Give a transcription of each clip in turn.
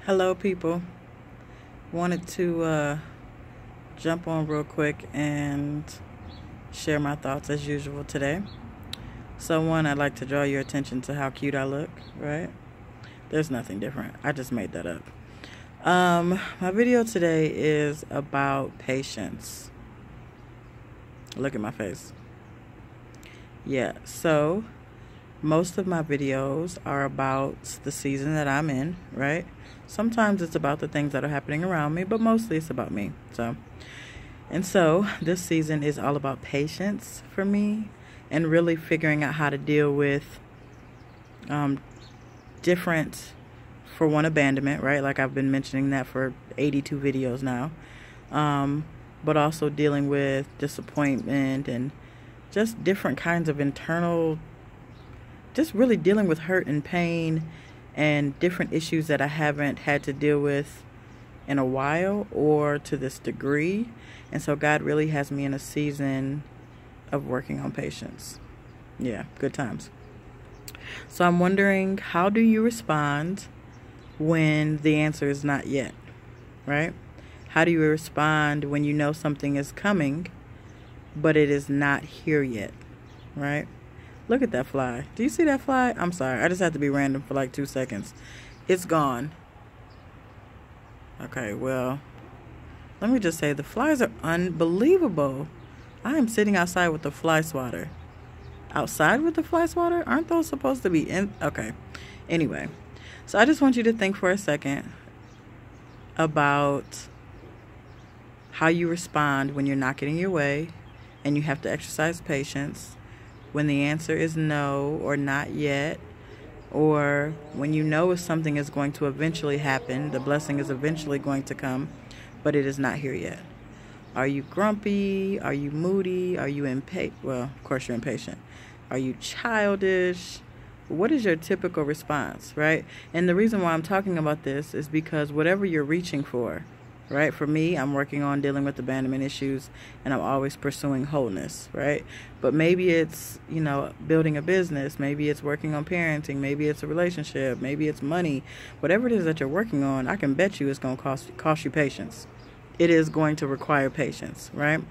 Hello, people. Wanted to jump on real quick and share my thoughts as usual today. So, one, I'd like to draw your attention to how cute I look, right? There's nothing different. I just made that up. My video today is about patience. Look at my face. Yeah, so most of my videos are about the season that I'm in, right? Sometimes it's about the things that are happening around me, but mostly it's about me. So this season is all about patience for me and really figuring out how to deal with different, for one, abandonment, right? Like I've been mentioning that for 82 videos now. But also dealing with disappointment and just different kinds of internal, just really dealing with hurt and pain and different issues that I haven't had to deal with in a while or to this degree. And so God really has me in a season of working on patience. Yeah, good times. So I'm wondering, how do you respond when the answer is not yet, right? How do you respond when you know something is coming, but it is not here yet, right? Look at that fly. Do you see that fly? I'm sorry. I just had to be random for like 2 seconds. It's gone. Okay, well, let me just say the flies are unbelievable. I am sitting outside with the fly swatter. Outside with the fly swatter? Aren't those supposed to be in? Okay. Anyway, so I just want you to think for a second about how you respond when you're not getting your way and you have to exercise patience, when the answer is no or not yet, or when you know if something is going to eventually happen, the blessing is eventually going to come, but it is not here yet. Are you grumpy? Are you moody? Are you impatient? Well, of course you're impatient. Are you childish? What is your typical response, right? And the reason why I'm talking about this is because whatever you're reaching for, right? For me, I'm working on dealing with abandonment issues, and I'm always pursuing wholeness, right? But maybe it's, building a business. Maybe it's working on parenting. Maybe it's a relationship. Maybe it's money. Whatever it is that you're working on, I can bet you it's going to cost you patience. It is going to require patience, right?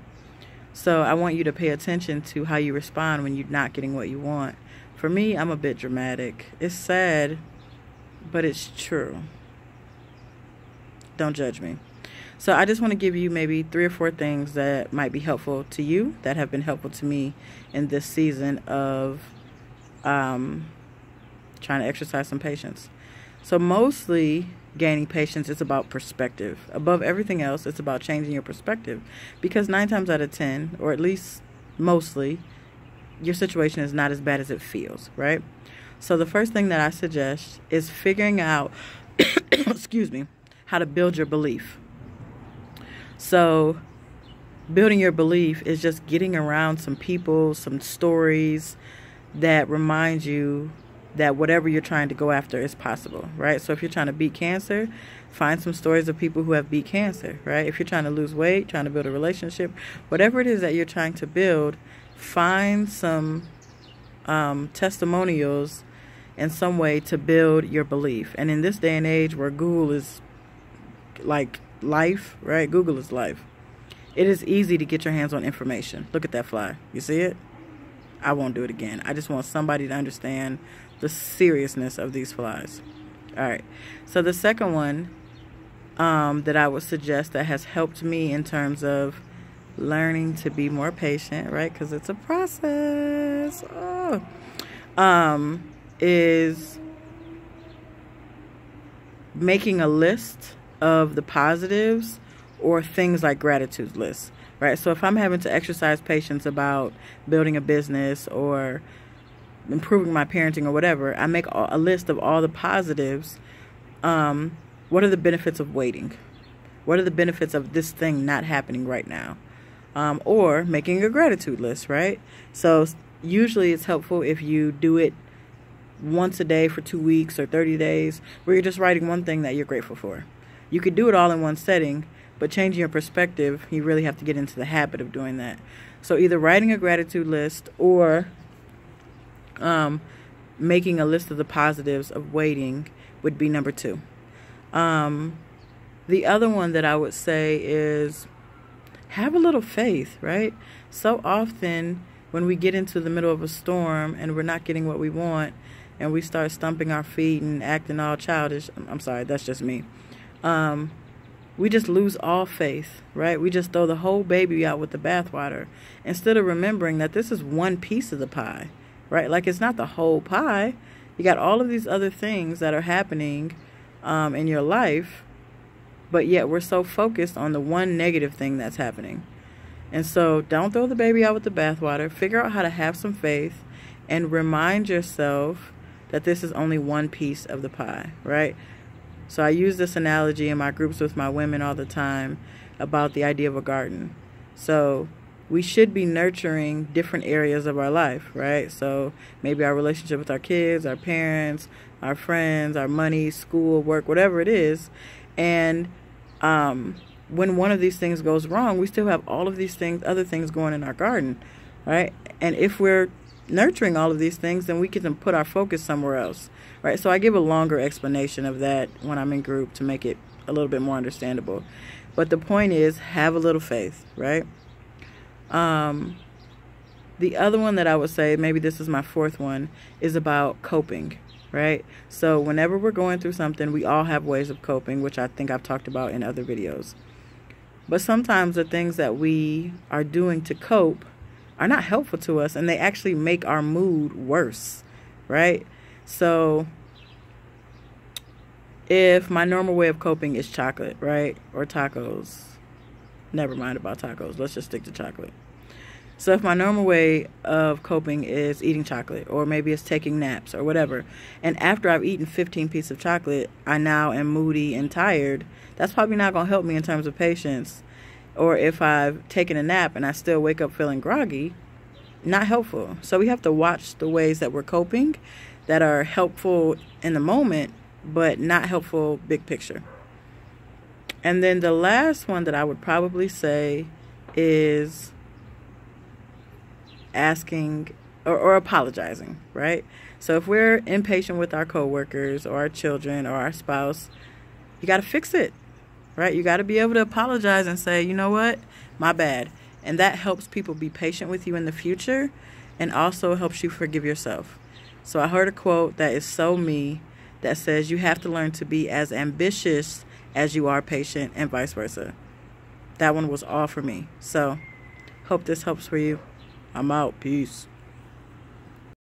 So I want you to pay attention to how you respond when you're not getting what you want. For me, I'm a bit dramatic. It's sad, but it's true. Don't judge me. So I just want to give you maybe 3 or 4 things that might be helpful to you, that have been helpful to me in this season of trying to exercise some patience. So mostly gaining patience is about perspective. Above everything else, it's about changing your perspective. Because 9 times out of 10, or at least mostly, your situation is not as bad as it feels, right? So the first thing that I suggest is figuring out, how to build your belief. So building your belief is just getting around some people, some stories that remind you that whatever you're trying to go after is possible, right? So if you're trying to beat cancer, find some stories of people who have beat cancer, right? If you're trying to lose weight, trying to build a relationship, whatever it is that you're trying to build, find some testimonials in some way to build your belief. And in this day and age where Google is like life, right? Google is life. It is easy to get your hands on information. Look at that fly. You see it? I won't do it again. I just want somebody to understand the seriousness of these flies. All right. So the second one that I would suggest that has helped me in terms of learning to be more patient, right? Because it's a process. Is making a list of the positives or things like gratitude lists, right? So if I'm having to exercise patience about building a business or improving my parenting or whatever, I make a list of all the positives. What are the benefits of waiting? What are the benefits of this thing not happening right now? Or making a gratitude list, right? So usually it's helpful if you do it once a day for 2 weeks or 30 days, where you're just writing one thing that you're grateful for. You could do it all in one setting, but changing your perspective, you really have to get into the habit of doing that. So either writing a gratitude list or making a list of the positives of waiting would be number 2. The other one that I would say is have a little faith, right? So often when we get into the middle of a storm and we're not getting what we want and we start stumping our feet and acting all childish, I'm sorry, that's just me. We just lose all faith, right? We just throw the whole baby out with the bathwater instead of remembering that this is one piece of the pie, right? Like, it's not the whole pie. You got all of these other things that are happening in your life, but yet we're so focused on the one negative thing that's happening. And so don't throw the baby out with the bathwater. Figure out how to have some faith and remind yourself that this is only one piece of the pie, right? So I use this analogy in my groups with my women all the time about the idea of a garden. So we should be nurturing different areas of our life, right? So maybe our relationship with our kids, our parents, our friends, our money, school, work, whatever it is. And when one of these things goes wrong, we still have all of these things, other things going in our garden, right? And if we're nurturing all of these things, then we can put our focus somewhere else, right? So I give a longer explanation of that when I'm in group to make it a little bit more understandable. But the point is, have a little faith, right? The other one that I would say, maybe this is my fourth one, is about coping, right? So whenever we're going through something, we all have ways of coping, which I think I've talked about in other videos. But sometimes the things that we are doing to cope are not helpful to us, and they actually make our mood worse, right? So if my normal way of coping is chocolate, right, or tacos, never mind about tacos, let's just stick to chocolate. So if my normal way of coping is eating chocolate, or maybe it's taking naps or whatever, and after I've eaten 15 pieces of chocolate, I now am moody and tired, that's probably not going to help me in terms of patience. Or if I've taken a nap and I still wake up feeling groggy, not helpful. So we have to watch the ways that we're coping that are helpful in the moment, but not helpful big picture. And then the last one that I would probably say is asking or apologizing, right? So if we're impatient with our coworkers or our children or our spouse, you got to fix it, right? You got to be able to apologize and say, you know what, my bad. And that helps people be patient with you in the future and also helps you forgive yourself. So I heard a quote that is so me that says you have to learn to be as ambitious as you are patient and vice versa. That one was all for me. So hope this helps for you. I'm out. Peace.